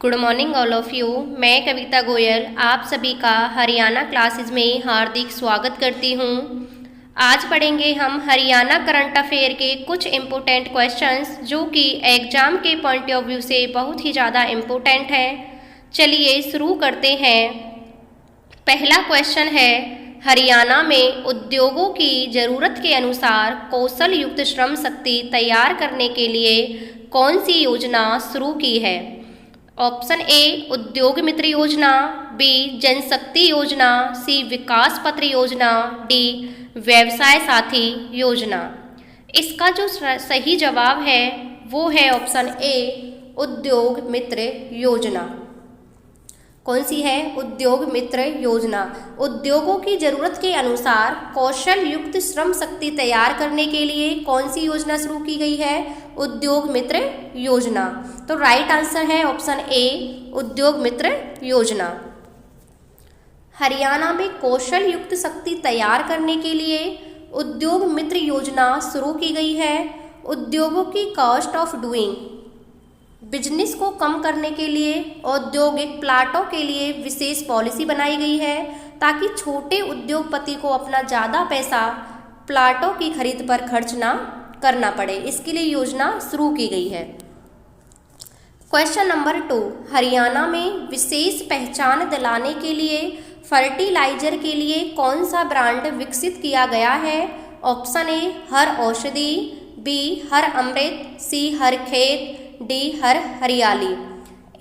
Good morning all of you. मैं कविता गोयल आप सभी का हरियाणा क्लासेस में हार्दिक स्वागत करती हूँ। आज पढ़ेंगे हम हरियाणा करंट अफेयर के कुछ इम्पोर्टेंट क्वेश्चंस जो कि एग्जाम के पॉइंट ऑफ व्यू से बहुत ही ज़्यादा इम्पोर्टेंट हैं। चलिए शुरू करते हैं। पहला क्वेश्चन है, हरियाणा में उद्योगों की ज़रूरत के अनुसार कौशल युक्त श्रम शक्ति तैयार करने के लिए कौन सी योजना शुरू की है? ऑप्शन ए उद्योग मित्र योजना, बी जनशक्ति योजना, सी विकास पत्र योजना, डी व्यवसाय साथी योजना। इसका जो सही जवाब है वो है ऑप्शन ए उद्योग मित्र योजना। कौन सी है? उद्योग मित्र योजना। उद्योगों की जरूरत के अनुसार कौशल युक्त श्रम शक्ति तैयार करने के लिए कौन सी योजना शुरू की गई है? उद्योग मित्र योजना। तो राइट आंसर है ऑप्शन ए उद्योग मित्र योजना। हरियाणा में कौशल युक्त शक्ति तैयार करने के लिए उद्योग मित्र योजना शुरू की गई है। उद्योगों की कॉस्ट ऑफ डूइंग बिजनेस को कम करने के लिए औद्योगिक प्लाटों के लिए विशेष पॉलिसी बनाई गई है ताकि छोटे उद्योगपति को अपना ज़्यादा पैसा प्लाटों की खरीद पर खर्च ना करना पड़े। इसके लिए योजना शुरू की गई है। क्वेश्चन नंबर 2, हरियाणा में विशेष पहचान दिलाने के लिए फर्टिलाइजर के लिए कौन सा ब्रांड विकसित किया गया है? ऑप्शन ए हर औषधि, बी हर अमृत, सी हर खेत, डी हर हरियाली।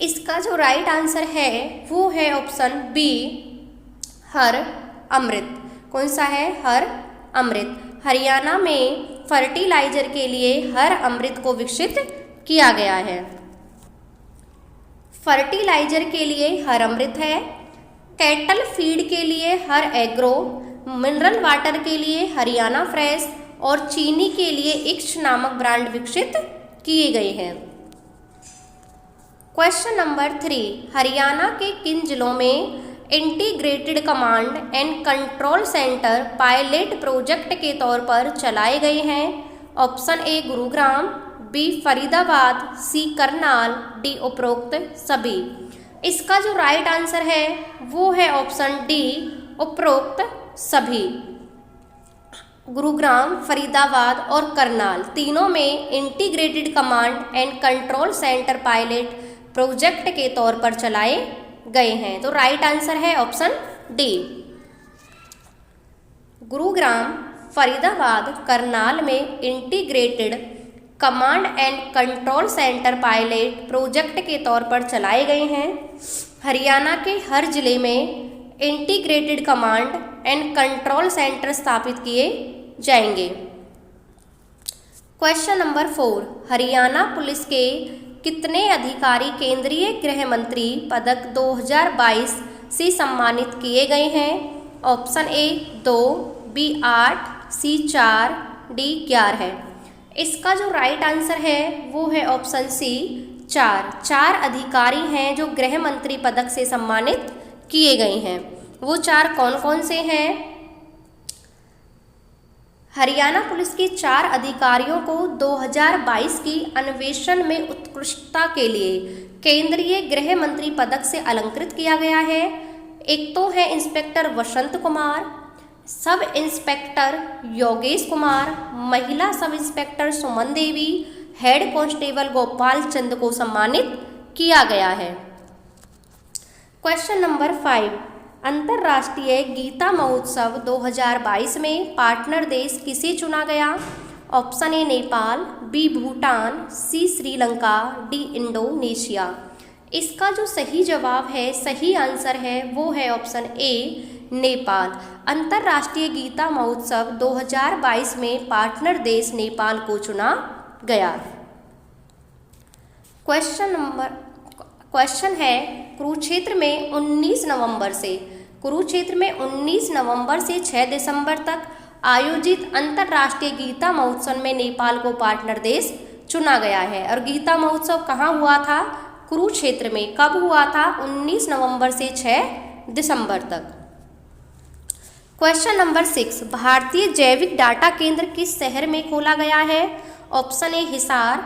इसका जो राइट आंसर है वो है ऑप्शन बी हर अमृत। कौन सा है? हर अमृत। हरियाणा में फर्टिलाइजर के लिए हर अमृत को विकसित किया गया है। फर्टिलाइजर के लिए हर अमृत है, कैटल फीड के लिए हर एग्रो, मिनरल वाटर के लिए हरियाणा फ्रेश और चीनी के लिए इक्ष नामक ब्रांड विकसित किए गए हैं। क्वेश्चन नंबर 3, हरियाणा के किन जिलों में integrated command and control centre pilot project के तौर पर चलाए गए हैं? Option A Gurugram, B Faridabad, C Karnal, D उपरोक्त सभी। इसका जो राइट आंसर है वो है ऑप्शन डी उपरोक्त सभी। गुरुग्राम, फरीदाबाद और करनाल तीनों में integrated command and control centre pilot project के तौर पर चलाए गए हैं। तो राइट आंसर है ऑप्शन डी। गुरुग्राम, फरीदाबाद, करनाल में integrated command and control centre pilot project के तौर पर चलाए गए हैं। हरियाणा के हर जिले में integrated command and control centre स्थापित किए जाएंगे। क्वेश्चन नंबर 4, हरियाणा पुलिस के कितने अधिकारी केंद्रीय गृह मंत्री पदक 2022 से सम्मानित किए गए हैं? Option A 2, B 8, C 4, D 11 है। इसका जो राइट आंसर है वो है ऑप्शन सी 4। 4 अधिकारी हैं जो गृह मंत्री पदक से सम्मानित किए गए हैं। वो 4 कौन कौन से हैं? हरियाणा पुलिस के 4 अधिकारियों को 2022 की अन्वेषण में उत्कृष्टता के लिए केंद्रीय गृह मंत्री पदक से अलंकृत किया गया है। एक तो है इंस्पेक्टर वसंत कुमार, सब इंस्पेक्टर योगेश कुमार, महिला sub inspector Suman Devi, head constable Gopal Chand को सम्मानित किया गया है। क्वेश्चन नंबर 5, अंतर्राष्ट्रीय गीता महोत्सव 2022 में पार्टनर देश किसे चुना गया? Option A Nepal, B Bhutan, C Sri Lanka, D Indonesia. इसका जो सही जवाब है, सही आंसर है वो है ऑप्शन ए नेपाल। अंतर्राष्ट्रीय गीता महोत्सव 2022 में पार्टनर देश नेपाल को चुना गया। क्वेश्चन है, कुरुक्षेत्र में 19 नवंबर से 6 दिसंबर तक आयोजित अंतर्राष्ट्रीय गीता महोत्सव में नेपाल को पार्टनर देश चुना गया है। और गीता महोत्सव कहाँ हुआ था? कुरुक्षेत्र में। कब हुआ था? 19 नवंबर से 6 दिसंबर तक। क्वेश्चन नंबर 6, भारतीय जैविक डाटा केंद्र किस शहर में खोला गया है? Option A Hisar,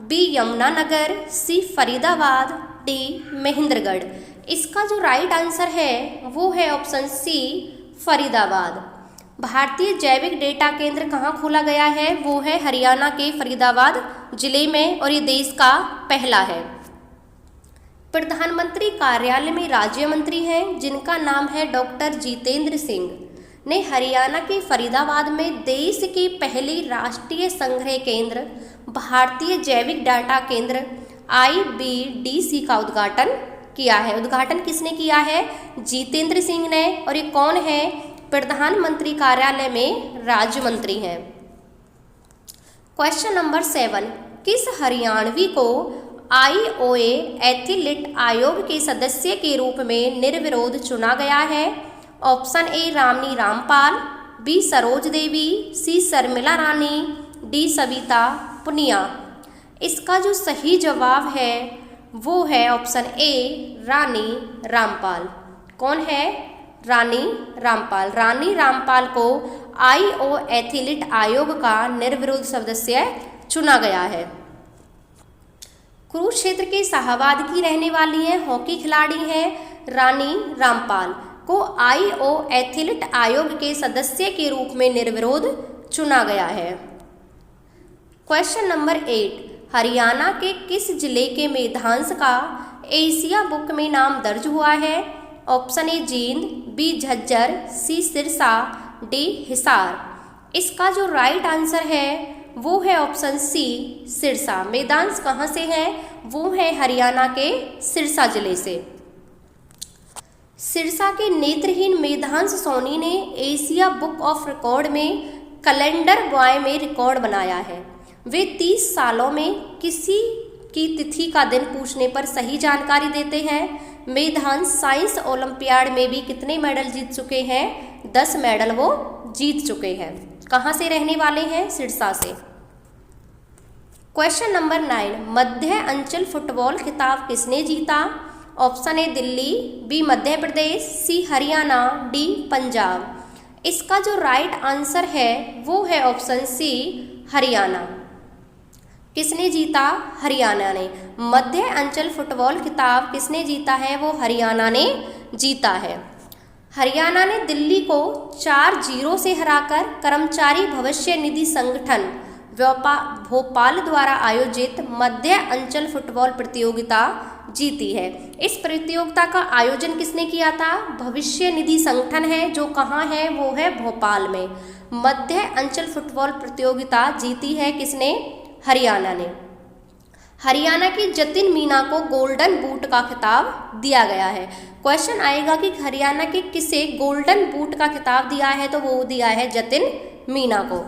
B Yamunanagar, C Faridabad, D Mahendragarh. इसका जो राइट आंसर है वो है ऑप्शन सी फरीदाबाद। भारतीय जैविक डेटा केंद्र कहाँ खोला गया है? वो है हरियाणा के फरीदाबाद जिले में और ये देश का पहला है। प्रधानमंत्री कार्यालय में राज्य मंत्री हैं जिनका नाम है डॉक्टर जितेंद्र सिंह ने हरियाणा के फरीदाबाद में देश के पहले राष्ट्रीय संग्रह केंद्र भारतीय जैविक डाटा केंद्र IBDC का उद्घाटन किया है। उद्घाटन किसने किया है? जितेंद्र सिंह ने। और ये कौन है? प्रधानमंत्री कार्यालय में राज्य मंत्री हैं। क्वेश्चन नंबर 7, किस हरियाणवी को IOA एथलीट आयोग के सदस्य के रूप में निर्विरोध चुना गया है? Option A Ramni Rampal, B Saroj Devi, C Sharmila Rani, D Savita Punia. इसका जो सही जवाब है वो है ऑप्शन ए रानी रामपाल। कौन है? रानी रामपाल। रानी रामपाल को IOA एथलीट आयोग का निर्विरोध सदस्य चुना गया है। कुरुक्षेत्र के शाहबाद की रहने वाली है, हॉकी खिलाड़ी है रानी रामपाल को IOA एथलीट आयोग के सदस्य के रूप में निर्विरोध चुना गया है। क्वेश्चन नंबर 8, हरियाणा के किस जिले के मेधांश का एशिया बुक में नाम दर्ज हुआ है? Option A Jind, B Jhajjar, C Sirsa, D Hisar. इसका जो राइट आंसर है वो है ऑप्शन सी सिरसा। मेदांश कहाँ से है? वो है हरियाणा के सिरसा जिले से। सिरसा के नेत्रहीन मेधांश सोनी ने एशिया बुक ऑफ रिकॉर्ड में कैलेंडर बॉय में रिकॉर्ड बनाया है। वे 30 सालों में किसी की तिथि का दिन पूछने पर सही जानकारी देते हैं। मेधांश साइंस ओलंपियाड में भी कितने मेडल जीत चुके हैं? 10 मेडल वो जीत चुके हैं। कहाँ से रहने वाले हैं? सिरसा से। क्वेश्चन नंबर 9, मध्य अंचल फुटबॉल खिताब किसने जीता? Option A Delhi, B Madhya Pradesh, C Haryana, D Punjab. इसका जो राइट आंसर है वो है ऑप्शन सी हरियाणा। किसने जीता? हरियाणा ने। मध्य अंचल फुटबॉल खिताब किसने जीता है? वो हरियाणा ने जीता है। हरियाणा ने दिल्ली को 4-0 से हराकर कर्मचारी भविष्य निधि संगठन भोपाल द्वारा आयोजित मध्य अंचल फुटबॉल प्रतियोगिता जीती है। इस प्रतियोगिता का आयोजन किसने किया था? भविष्य निधि संगठन है जो कहाँ है? वो है भोपाल में। मध्य अंचल फुटबॉल प्रतियोगिता जीती है किसने? हरियाणा ने। हरियाणा की जतिन मीना को गोल्डन बूट का खिताब दिया गया है। क्वेश्चन आएगा कि हरियाणा के किसे गोल्डन बूट का खिताब दिया है? तो वो दिया है जतिन मीना को।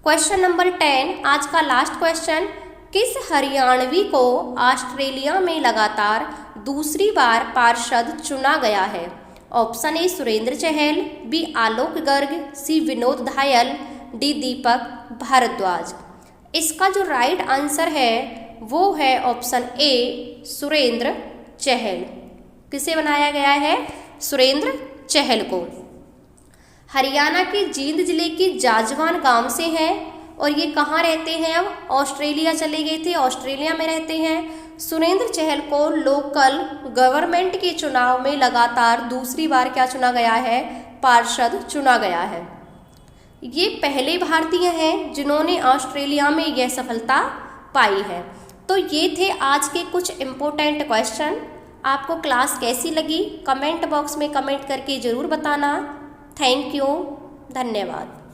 क्वेश्चन नंबर 10, आज का लास्ट क्वेश्चन, किस हरियाणवी को ऑस्ट्रेलिया में लगातार दूसरी बार पार्षद चुना गया है? Option A Surendra Chahal, B Alok Garg, C Vinod Dhayal, D Deepak Bhardwaj. इसका जो राइट आंसर है वो है ऑप्शन ए सुरेंद्र चहल। किसे बनाया गया है? सुरेंद्र चहल को। हरियाणा के जींद जिले के जाजवान गांव से हैं और ये कहाँ रहते हैं? अब ऑस्ट्रेलिया चले गए थे, ऑस्ट्रेलिया में रहते हैं। सुरेंद्र चहल को लोकल गवर्नमेंट के चुनाव में लगातार दूसरी बार क्या चुना गया है? पार्षद चुना गया है। ये पहले भारतीय हैं जिन्होंने ऑस्ट्रेलिया में यह सफलता पाई है। तो ये थे आज के कुछ इम्पोर्टेंट क्वेश्चन। आपको क्लास कैसी लगी कमेंट बॉक्स में कमेंट करके ज़रूर बताना। थैंक यू, धन्यवाद।